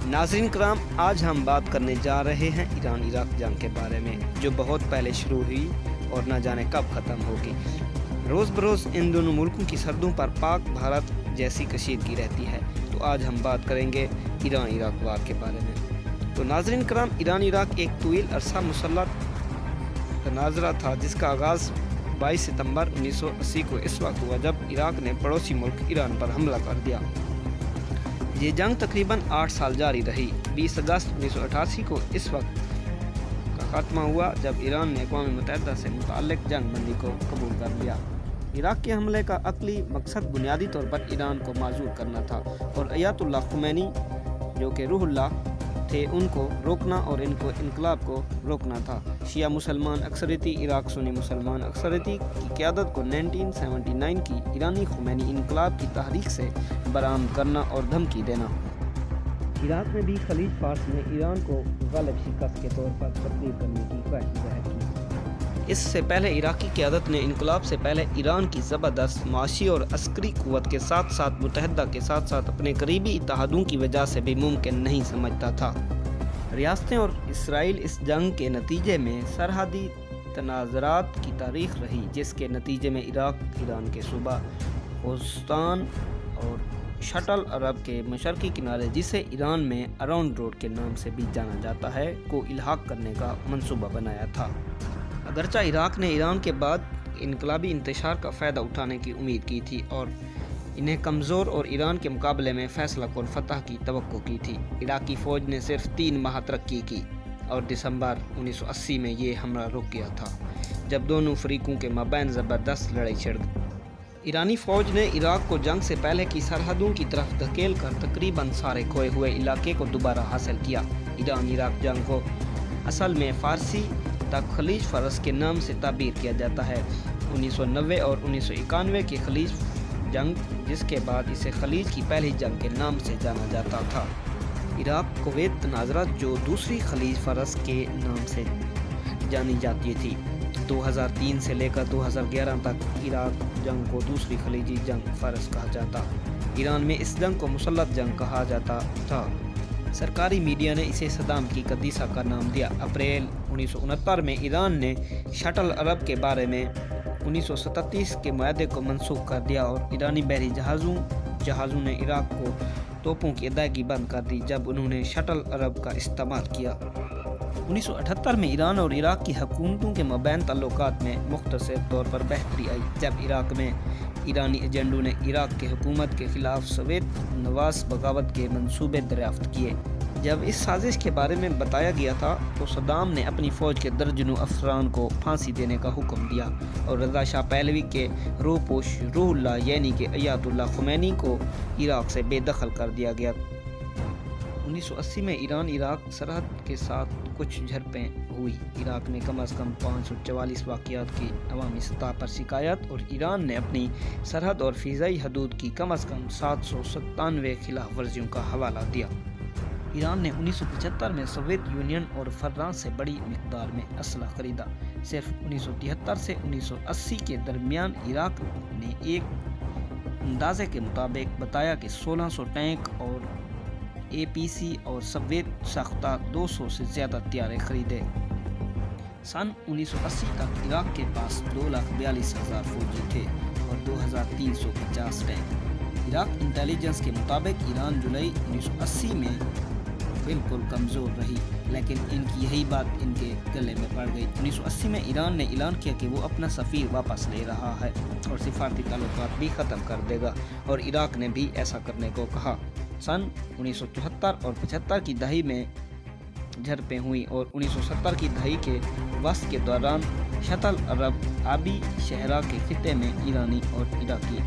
ناظرین کرام، آج ہم بات کرنے جا رہے ہیں ایران عراق جنگ کے بارے میں، جو بہت پہلے شروع ہوئی اور نہ جانے کب ختم ہوگی۔ روز بروز ان دونوں ملکوں کی سرحدوں پر پاک بھارت جیسی کشیدگی رہتی ہے، تو آج ہم بات کریں گے ایران عراق وار کے بارے میں۔ تو ناظرین کرام، ایران عراق ایک طویل عرصہ مسلح تنازعہ تھا، جس کا آغاز 22 ستمبر 1980 کو اس وقت ہوا جب عراق نے پڑوسی ملک ایران پر حملہ کر دیا۔ یہ جنگ تقریباً 8 سال جاری رہی۔ 20 اگست 1988 کو اس وقت کا خاتمہ ہوا جب ایران نے اقوام متحدہ سے متعلق جنگ بندی کو قبول کر لیا۔ عراق کے حملے کا عقلی مقصد بنیادی طور پر ایران کو معذور کرنا تھا اور آیت اللہ خمینی، جو کہ روح اللہ تھے، ان کو روکنا اور ان کو انقلاب کو روکنا تھا۔ شیعہ مسلمان اکثریتی عراق سنی مسلمان اکثریتی کی قیادت کو 1979 کی ایرانی خمینی انقلاب کی تحریک سے برآمد کرنا اور دھمکی دینا۔ عراق میں بھی خلیج فارس میں ایران کو غالب شکست کے طور پر تسلیم کرنے کی خواہش ظاہر کی۔ اس سے پہلے عراقی قیادت نے انقلاب سے پہلے ایران کی زبردست معاشی اور عسکری قوت کے ساتھ ساتھ متحدہ کے ساتھ ساتھ اپنے قریبی اتحادوں کی وجہ سے بھی ممکن نہیں سمجھتا تھا۔ ریاستیں اور اسرائیل اس جنگ کے نتیجے میں سرحدی تنازعات کی تاریخ رہی، جس کے نتیجے میں عراق ایران کے صوبہ خوزستان اور شٹل عرب کے مشرقی کنارے، جسے ایران میں اراؤنڈ روڈ کے نام سے بھی جانا جاتا ہے، کو الحاق کرنے کا منصوبہ بنایا تھا۔ اگرچہ عراق نے ایران کے بعد انقلابی انتشار کا فائدہ اٹھانے کی امید کی تھی اور انہیں کمزور اور ایران کے مقابلے میں فیصلہ کن فتح کی توقع کی تھی، عراقی فوج نے صرف 3 ماہ ترقی کی اور دسمبر 1980 میں یہ حملہ رک گیا تھا، جب دونوں فریقوں کے مابین زبردست لڑائی چھڑ گئی۔ ایرانی فوج نے عراق کو جنگ سے پہلے کی سرحدوں کی طرف دھکیل کر تقریباً سارے کھوئے ہوئے علاقے کو دوبارہ حاصل کیا۔ ایران عراق جنگ کو اصل میں فارسی تک خلیج فارس کے نام سے تعبیر کیا جاتا ہے۔ 1990 اور 1991 کی خلیج جنگ، جس کے بعد اسے خلیج کی پہلی جنگ کے نام سے جانا جاتا تھا۔ عراق کویت تنازعات، جو دوسری خلیج فارس کے نام سے جانی جاتی تھی، 2003 سے لے کر 2011 تک عراق جنگ کو دوسری خلیجی جنگ فارس کہا جاتا۔ ایران میں اس جنگ کو مسلح جنگ کہا جاتا تھا۔ سرکاری میڈیا نے اسے صدام کی قدیسہ کا نام دیا۔ اپریل 1969 میں ایران نے شٹل عرب کے بارے میں 1937 کے معاہدے کو منسوخ کر دیا اور ایرانی بحری جہازوں نے عراق کو توپوں کی ادائیگی بند کر دی جب انہوں نے شٹل عرب کا استعمال کیا۔ 1978 میں ایران اور عراق کی حکومتوں کے مابین تعلقات میں مختصر طور پر بہتری آئی، جب عراق میں ایرانی ایجنٹوں نے عراق کی حکومت کے خلاف سوویت نواز بغاوت کے منصوبے دریافت کیے۔ جب اس سازش کے بارے میں بتایا گیا تھا تو صدام نے اپنی فوج کے درجنوں افسران کو پھانسی دینے کا حکم دیا اور رضا شاہ پہلوی کے روپوش روح اللہ یعنی کہ آیت اللہ خمینی کو عراق سے بے دخل کر دیا گیا۔ 1980 میں ایران عراق سرحد کے ساتھ کچھ جھڑپیں ہوئی۔ عراق میں کم از کم 544 واقعات کی عوامی سطح پر شکایت اور ایران نے اپنی سرحد اور فضائی حدود کی کم از کم 797 خلاف ورزیوں کا حوالہ دیا۔ ایران نے 1975 میں سوویت یونین اور فرانس سے بڑی مقدار میں اسلحہ خریدا۔ صرف 1973 سے 1980 کے درمیان عراق نے ایک اندازے کے مطابق بتایا کہ 1600 ٹینک اور APC اور سوویت ساختہ 200 سے زیادہ طیارے خریدے۔ سن 1980 تک عراق کے پاس 2,42,000 فوجی تھے اور 2,350 ٹینک۔ عراق انٹیلیجنس کے مطابق ایران جولائی 1980 میں بالکل کمزور رہی، لیکن ان کی یہی بات ان کے گلے میں پڑ گئی۔ 1980 میں ایران نے اعلان کیا کہ وہ اپنا سفیر واپس لے رہا ہے اور سفارتی تعلقات بھی ختم کر دے گا، اور عراق نے بھی ایسا کرنے کو کہا۔ سن 1974 اور 75 کی دہائی میں جھڑپیں ہوئیں اور 1970 کی دہائی کے وسط کے دوران شٹل عرب آبی صحرا کے خطے میں ایرانی اور عراقی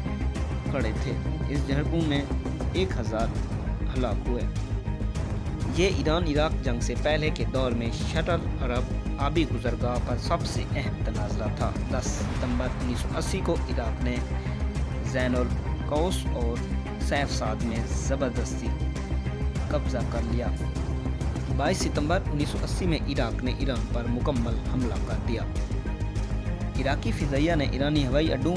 کھڑے تھے۔ اس جھڑپوں میں 1000 ہلاک ہوئے۔ یہ ایران عراق جنگ سے پہلے کے دور میں شٹل عرب آبی گزرگاہ پر سب سے اہم تنازعہ تھا۔ 10 ستمبر 1980 کو عراق نے زین القوس اور سیف سعد میں زبردستی قبضہ کر لیا۔ 22 ستمبر 1980 میں عراق نے ایران پر مکمل حملہ کر دیا۔ عراقی فضائیہ نے ایرانی ہوائی اڈوں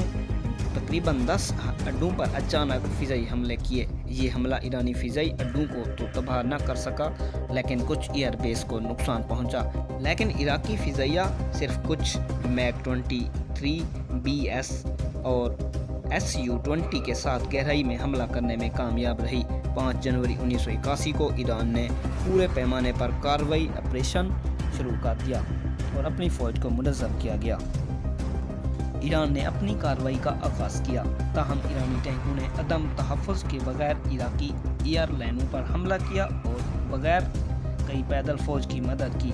تقریباً 10 اڈوں پر اچانک فضائی حملے کیے۔ یہ حملہ ایرانی فضائی اڈوں کو تو تباہ نہ کر سکا لیکن کچھ ایئر بیس کو نقصان پہنچا، لیکن عراقی فضائیہ صرف کچھ میک 23 BS اور SU-20 کے ساتھ گہرائی میں حملہ کرنے میں کامیاب رہی۔ 5 جنوری 1981 کو ایران نے پورے پیمانے پر کارروائی آپریشن شروع کر دیا اور اپنی فوج کو منظم کیا گیا۔ ایران نے اپنی کارروائی کا آغاز کیا، تاہم ایرانی ٹینکوں نے عدم تحفظ کے بغیر عراقی ایئر لائنوں پر حملہ کیا اور بغیر کئی پیدل فوج کی مدد کی،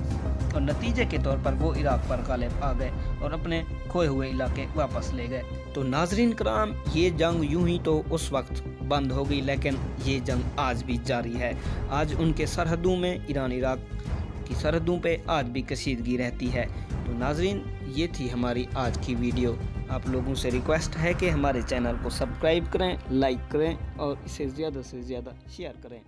اور نتیجے کے طور پر وہ عراق پر غالب آ گئے اور اپنے کھوئے ہوئے علاقے واپس لے گئے۔ تو ناظرین کرام، یہ جنگ یوں ہی تو اس وقت بند ہو گئی، لیکن یہ جنگ آج بھی جاری ہے۔ آج ان کے سرحدوں میں، ایران عراق کی سرحدوں پہ آج بھی کشیدگی رہتی ہے۔ تو ناظرین، یہ تھی ہماری آج کی ویڈیو۔ آپ لوگوں سے ریکویسٹ ہے کہ ہمارے چینل کو سبسکرائب کریں، لائک کریں اور اسے زیادہ سے زیادہ شیئر کریں۔